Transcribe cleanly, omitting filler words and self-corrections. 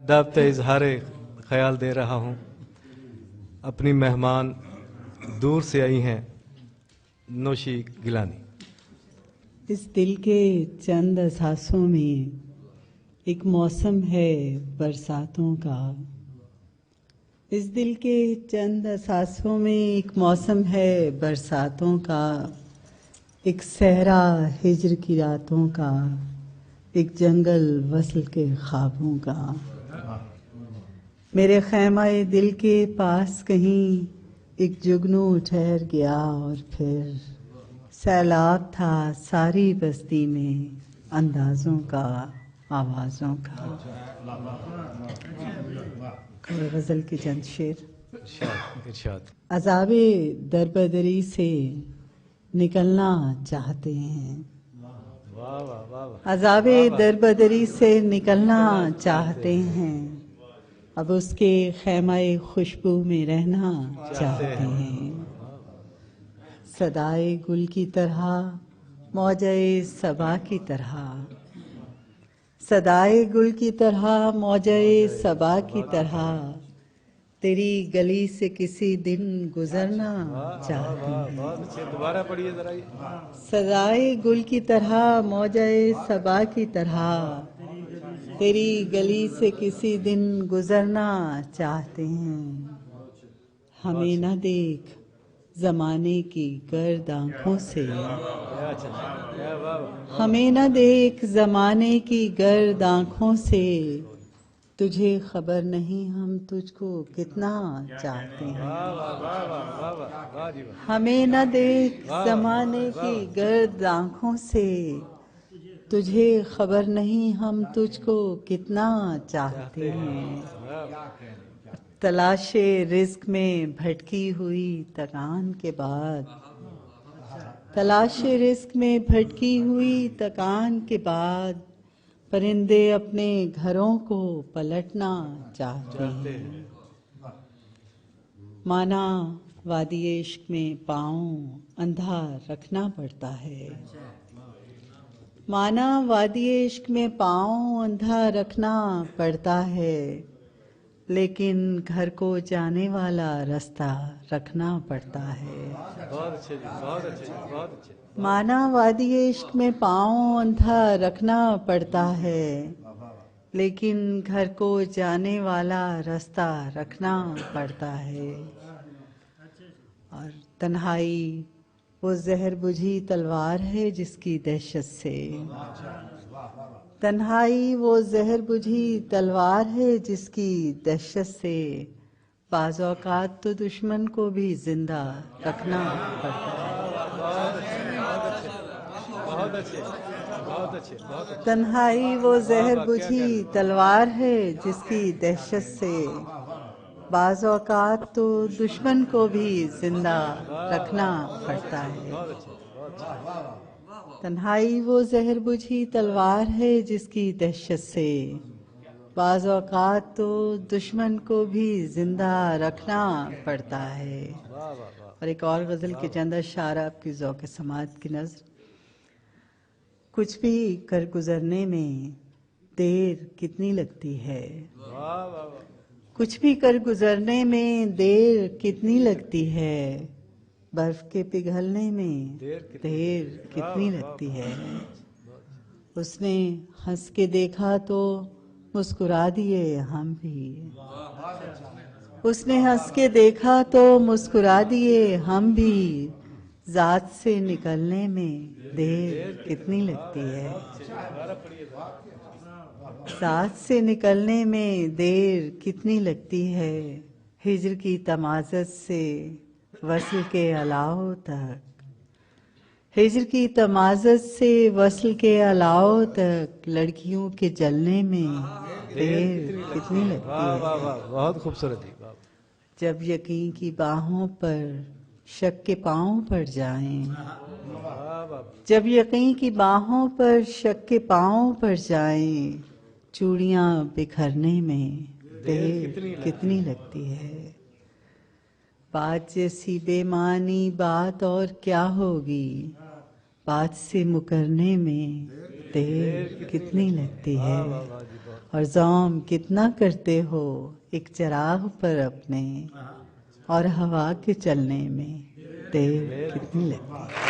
दावत इजहार ख्याल दे रहा हूँ। अपनी मेहमान दूर से आई हैं, नौशी गिलानी। इस दिल के चंद एहसासों में एक मौसम है बरसातों का। इस दिल के चंद एहसासों में एक मौसम है बरसातों का। एक सहरा हिज्र की रातों का, एक जंगल वसल के ख्वाबों का। मेरे खैमाए दिल के पास कहीं एक जुगनू ठहर गया और फिर सैलाब था सारी बस्ती में अंदाजों का, आवाज़ों का। गज़ल के चंद शेर। इरशाद। अज़ाबे दरबदरी से निकलना चाहते हैं, वाह वाह वाह वाह। अज़ाबे दरबदरी से निकलना चाहते हैं, अब उसके खैमाए खुशबू में रहना चाहते हैं। सदाए गुल की तरह, मौजे सबा की तरह, सदाए गुल की तरह, मौजे सबा की तरह, तेरी गली से किसी दिन गुजरना चाहते हैं। बहुत अच्छे, दोबारा पढ़िए जरा ये। सदाए गुल की तरह, मौजे सबा की तरह, तेरी गली से किसी दिन गुजरना चाहते हैं। हमें न देख जमाने की गर्द आंखों से, हमें न देख जमाने की गर्द आंखों से, तुझे खबर नहीं हम तुझको कितना चाहते हैं। हमें न देख जमाने की गर्द आंखों से, तुझे खबर नहीं हम तुझको कितना चाहते हैं। तलाशे रिज़्क में भटकी हुई थकान के बाद, तलाशे रिज़्क में भटकी हुई थकान के बाद, परिंदे अपने घरों को पलटना चाहते हैं। माना वादी इश्क में पाँव अंधा रखना पड़ता है, माना वादी इश्क में पाँव अंधा रखना पड़ता है, लेकिन घर को जाने वाला रास्ता रखना पड़ता है। बहुत अच्छे जी, बहुत अच्छे, बहुत अच्छे। माना वादी इश्क में पाँव अंधा रखना पड़ता है, लेकिन घर को जाने वाला रास्ता रखना पड़ता है। और तन्हाई वो जहर बुझी तलवार है जिसकी दहशत से, तन्हाई वो जहर बुझी तलवार है जिसकी दहशत से, बाज़ औक़ात तो दुश्मन को भी जिंदा रखना पड़ता है। बहुत अच्छे, बहुत अच्छे, बहुत अच्छे। तन्हाई वो जहर बुझी तलवार है जिसकी दहशत से, बाज़ औक़ात तो दुश्मन को भी जिंदा रखना पड़ता है। तन्हाई वो जहर बुझी तलवार है जिसकी दहशत से, बाज़ औक़ात तो दुश्मन को भी जिंदा रखना पड़ता है। और एक और गज़ल के चंद अशआर आपकी ज़ौक़ समात की नज़र। कुछ भी कर गुजरने में देर कितनी लगती है, कुछ भी कर गुजरने में देर कितनी लगती है, बर्फ के पिघलने में देर कितनी लगती है। उसने हंस के देखा तो मुस्कुरा दिए हम भी, उसने हंस के देखा तो मुस्कुरा दिए हम भी, ज़ात से निकलने में देर कितनी लगती है। ज़ात से निकलने में देर कितनी लगती है, हिज्र की तमाज़त से वस्ल के अलाव तक, हिज्र की तमाज़त से वस्ल के अलाव तक, लड़कियों के जलने में देर कितनी लगती है। वाह वाह, बहुत खूबसूरत जी। जब यकीन की बाहों पर शक के पाँव पड़ जाएं, जब यकीन की बाहों पर शक के पाँव पड़ जाएं, चूड़ियाँ बिखरने में देर कितनी लगती है। बात जैसी बेमानी बात और क्या होगी, बात से मुकरने में देर कितनी लगती है। اور زوم کتنا کرتے ہو ایک چراغ پر اپنے، اور ہوا کے چلنے میں دیر کتنی لگتی ہے۔